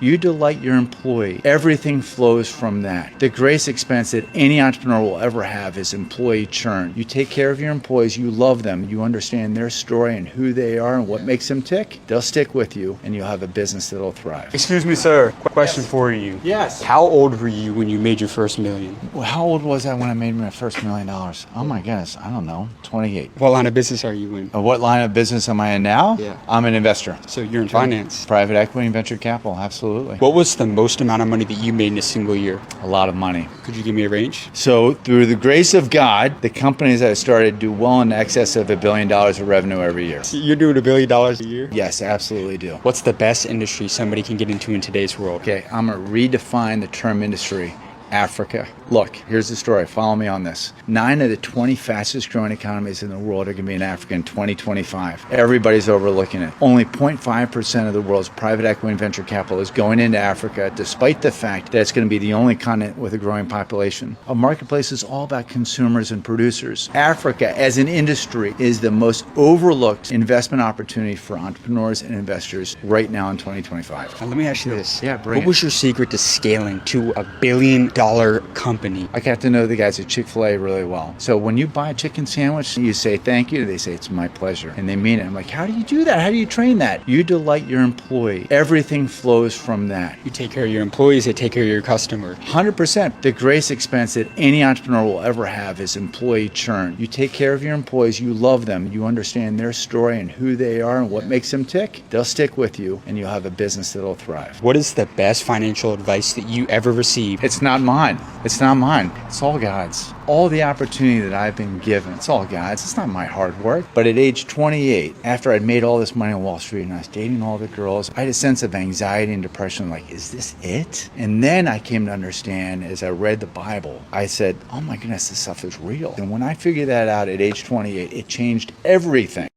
You delight your employee. Everything flows from that. The greatest expense that any entrepreneur will ever have is employee churn. You take care of your employees, you love them, you understand their story and who they are and what makes them tick, they'll stick with you and you'll have a business that'll thrive. Excuse me, sir. Question for you. Yes. How old were you when you made your first million? Well, how old was I when I made my first $1 million? Oh my goodness, I don't know, 28. What line of business are you in? What line of business am I in now? Yeah. I'm an investor. So you're in finance. Private equity and venture capital, absolutely. What was the most amount of money that you made in a single year? A lot of money. Could you give me a range? So through the grace of God, the companies that I started do well in excess of $1 billion of revenue every year. So you're doing $1 billion a year? Yes, absolutely do. What's the best industry somebody can get into in today's world? Okay, I'm going to redefine the term industry. Africa. Look, here's the story. Follow me on this. 9 of the 20 fastest growing economies in the world are going to be in Africa in 2025. Everybody's overlooking it. Only 0.5% of the world's private equity and venture capital is going into Africa, despite the fact that it's going to be the only continent with a growing population. A marketplace is all about consumers and producers. Africa, as an industry, is the most overlooked investment opportunity for entrepreneurs and investors right now in 2025. Now, let me ask you this. Yeah, bring What it. was your secret to scaling to $1 billion company? I got to know the guys at Chick-fil-A really well. So when you buy a chicken sandwich, you say thank you, they say it's my pleasure, and they mean it. I'm like, how do you do that? How do you train that? You delight your employee. Everything flows from that. You take care of your employees, they take care of your customer. 100%. The greatest expense that any entrepreneur will ever have is employee churn. You take care of your employees, you love them, you understand their story and who they are and what makes them tick, they'll stick with you and you'll have a business that'll thrive. What is the best financial advice that you ever received? It's not mine. It's not mine. It's all God's. All the opportunity that I've been given, it's all God's. It's not my hard work. But at age 28, after I'd made all this money on Wall Street and I was dating all the girls, I had a sense of anxiety and depression, like, is this it? And then I came to understand, as I read the Bible, I said, oh my goodness, this stuff is real. And when I figured that out at age 28, it changed everything.